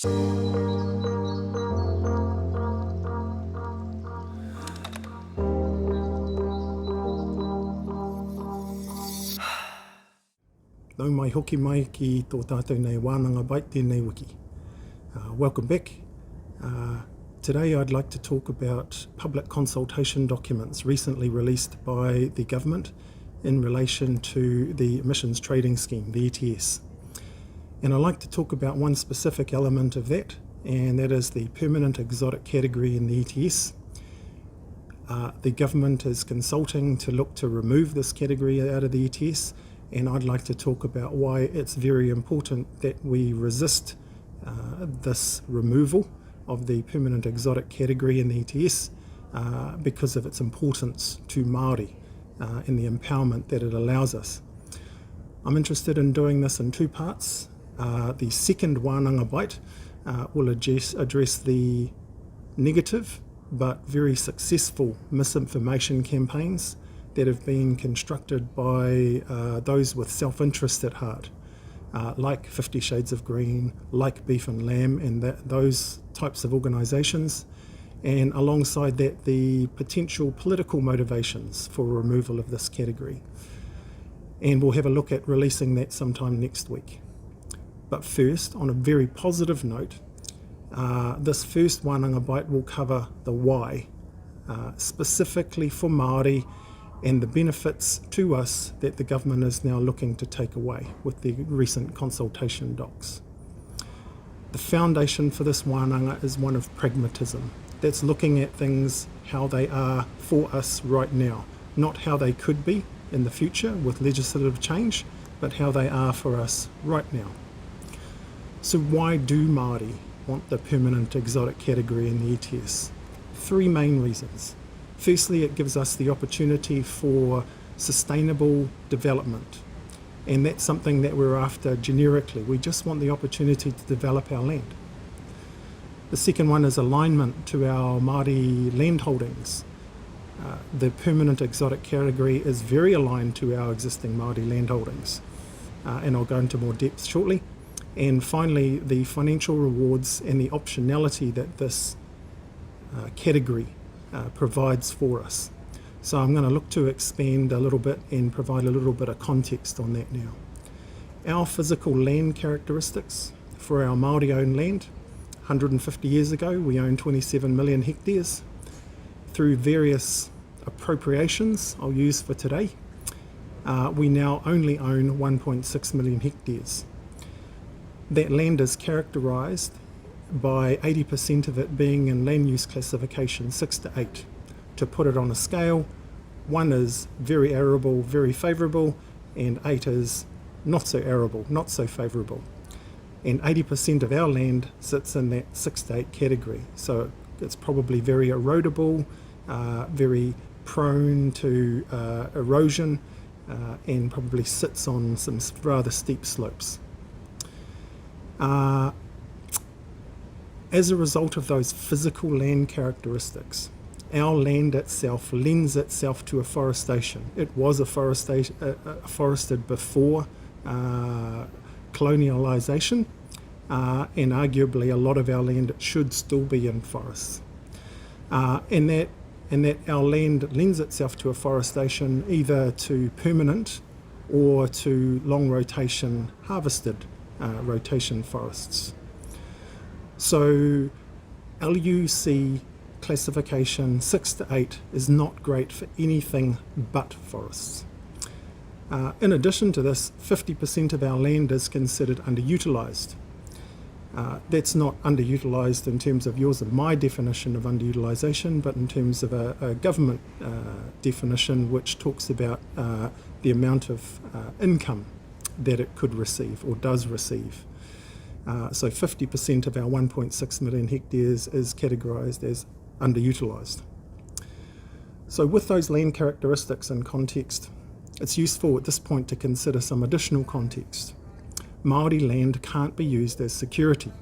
Nau mai hoki mai ki tō tātou nei Wānanga bait tēnei wiki. Welcome back. Today I'd like to talk about public consultation documents recently released by the government in relation to the emissions trading scheme, the ETS. And I'd like to talk about one specific element of that, and that is the permanent exotic category in the ETS. The government is consulting to look to remove this category out of the ETS, and I'd like to talk about why it's very important that we resist this removal of the permanent exotic category in the ETS because of its importance to Māori and the empowerment that it allows us. I'm interested in doing this in two parts. The second Wānanga bite will address the negative but very successful misinformation campaigns that have been constructed by those with self-interest at heart, like 50 Shades of Green, like Beef and Lamb, and those types of organisations, and alongside that the potential political motivations for removal of this category. And we'll have a look at releasing that sometime next week. But first, on a very positive note, this first Wānanga bite will cover the why, specifically for Māori, and the benefits to us that the government is now looking to take away with the recent consultation docs. The foundation for this Wānanga is one of pragmatism. That's looking at things how they are for us right now, not how they could be in the future with legislative change, but how they are for us right now. So why do Māori want the permanent exotic category in the ETS? Three main reasons. Firstly, it gives us the opportunity for sustainable development, and that's something that we're after generically. We just want the opportunity to develop our land. The second one is alignment to our Māori land holdings. The permanent exotic category is very aligned to our existing Māori land holdings, and I'll go into more depth shortly. And finally, the financial rewards and the optionality that this category provides for us. So I'm going to look to expand a little bit and provide a little bit of context on that now. Our physical land characteristics for our Māori owned land, 150 years ago we owned 27 million hectares. Through various appropriations I'll use for today, we now only own 1.6 million hectares. That land is characterised by 80% of it being in land use classification 6 to 8. To put it on a scale, 1 is very arable, very favourable, and 8 is not so arable, not so favourable. And 80% of our land sits in that 6 to 8 category, so it's probably very erodible, very prone to erosion, and probably sits on some rather steep slopes. As a result of those physical land characteristics, our land itself lends itself to afforestation. It was forested before colonialisation, and arguably a lot of our land should still be in forests. And that our land lends itself to afforestation either to permanent or to long rotation harvested rotation forests. So LUC classification 6 to 8 is not great for anything but forests. In addition to this, 50% of our land is considered underutilised. That's not underutilised in terms of yours and my definition of underutilisation, but in terms of a government definition which talks about the amount of income that it could receive or does receive. So 50% of our 1.6 million hectares is categorised as underutilised. So with those land characteristics in context, it's useful at this point to consider some additional context. Māori land can't be used as security.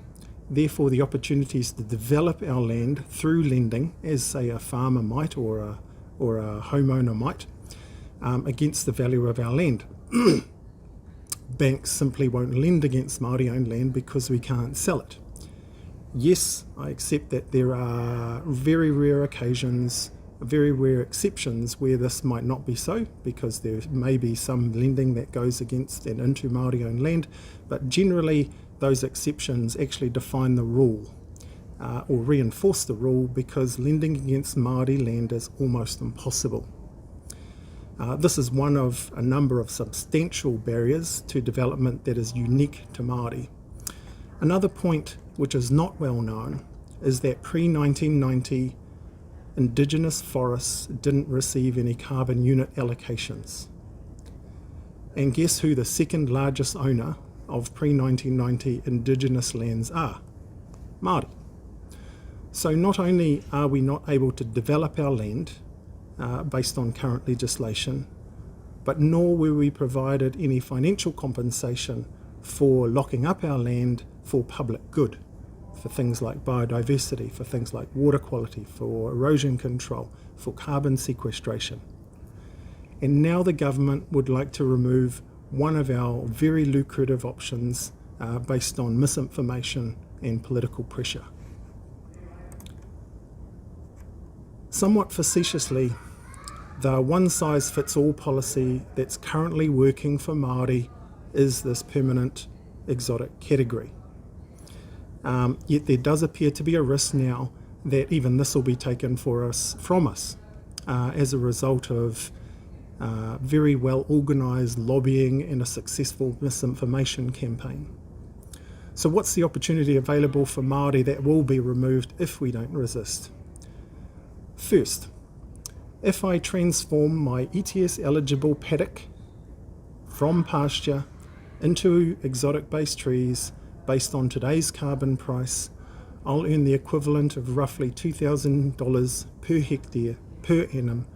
Therefore, the opportunities to develop our land through lending, as say a farmer might or a homeowner might, against the value of our land. Banks simply won't lend against Māori-owned land because we can't sell it. Yes, I accept that there are very rare occasions, very rare exceptions where this might not be so, because there may be some lending that goes against and into Māori-owned land, but generally those exceptions actually define the rule or reinforce the rule, because lending against Māori land is almost impossible. This is one of a number of substantial barriers to development that is unique to Māori. Another point which is not well known is that pre-1990 Indigenous forests didn't receive any carbon unit allocations. And guess who the second largest owner of pre-1990 Indigenous lands are? Māori. So not only are we not able to develop our land based on current legislation, but nor were we provided any financial compensation for locking up our land for public good, for things like biodiversity, for things like water quality, for erosion control, for carbon sequestration. And now the government would like to remove one of our very lucrative options based on misinformation and political pressure. Somewhat facetiously, the one-size-fits-all policy that's currently working for Māori is this permanent exotic category. Yet there does appear to be a risk now that even this will be taken from us as a result of very well organised lobbying and a successful misinformation campaign. So what's the opportunity available for Māori that will be removed if we don't resist? First, if I transform my ETS eligible paddock from pasture into exotic-based trees based on today's carbon price, I'll earn the equivalent of roughly $2,000 per hectare per annum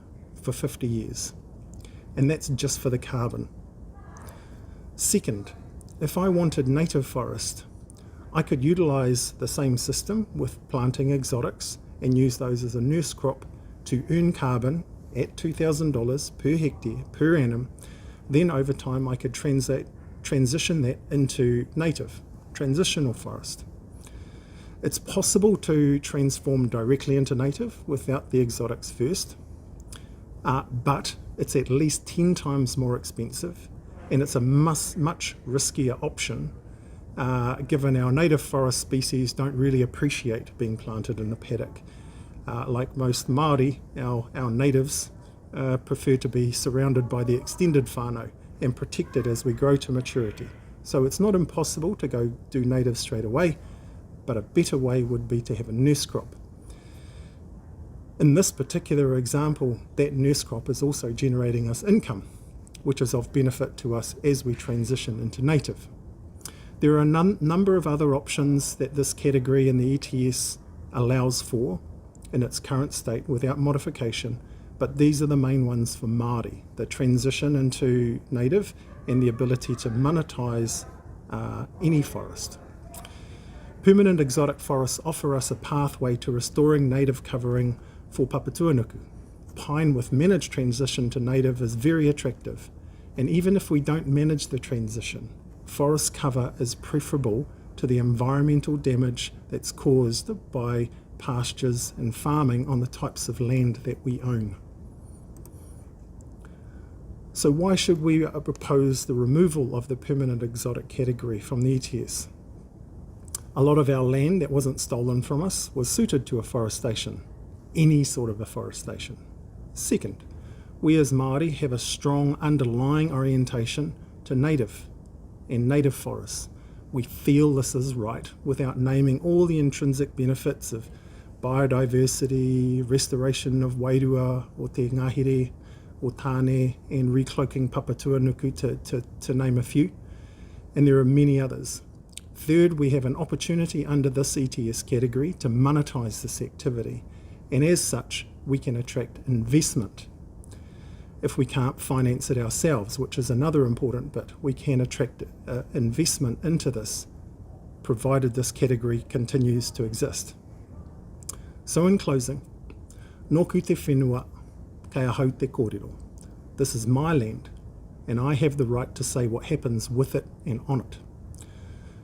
for 50 years. And that's just for the carbon. Second, if I wanted native forest, I could utilise the same system with planting exotics and use those as a nurse crop to earn carbon at $2,000 per hectare per annum. Then over time I could transition that into native, transitional forest. It's possible to transform directly into native without the exotics first, but it's at least 10 times more expensive, and it's a much riskier option given our native forest species don't really appreciate being planted in a paddock. Like most Māori, our natives prefer to be surrounded by the extended whānau and protected as we grow to maturity. So it's not impossible to go do native straight away, but a better way would be to have a nurse crop. In this particular example, that nurse crop is also generating us income, which is of benefit to us as we transition into native. There are a number of other options that this category in the ETS allows for in its current state without modification, but these are the main ones for Māori: the transition into native and the ability to monetize any forest. Permanent exotic forests offer us a pathway to restoring native covering for Papatūānuku. Pine with managed transition to native is very attractive, and even if we don't manage the transition, forest cover is preferable to the environmental damage that's caused by pastures and farming on the types of land that we own. So why should we propose the removal of the permanent exotic category from the ETS? A lot of our land that wasn't stolen from us was suited to afforestation, any sort of afforestation. Second, we as Māori have a strong underlying orientation to native and native forests. We feel this is right without naming all the intrinsic benefits of biodiversity, restoration of wairua o te ngahere o tāne, and recloaking Papatūānuku to name a few. And there are many others. Third, we have an opportunity under this ETS category to monetize this activity, and as such we can attract investment. If we can't finance it ourselves, which is another important bit, we can attract investment into this, provided this category continues to exist. So in closing, nōku te whenua, kei ahau te kōrero. This is my land, and I have the right to say what happens with it and on it.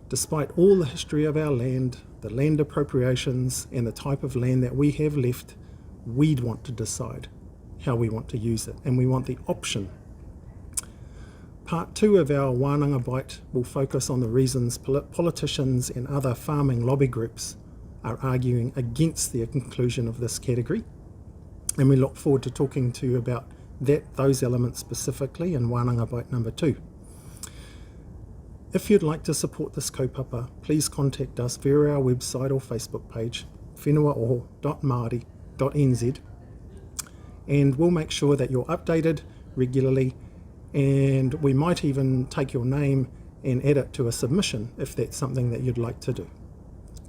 Despite all the history of our land, the land appropriations and the type of land that we have left, we'd want to decide how we want to use it, and we want the option. Part 2 of our Wānanga Bite will focus on the reasons politicians and other farming lobby groups are arguing against the inclusion of this category, and we look forward to talking to you about those elements specifically in Wānanga Bite number 2. If you'd like to support this kaupapa, please contact us via our website or Facebook page, whenuaoho.māori.nz, and we'll make sure that you're updated regularly, and we might even take your name and add it to a submission if that's something that you'd like to do.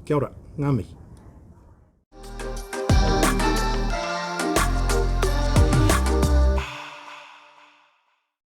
Kia ora, ngā mihi.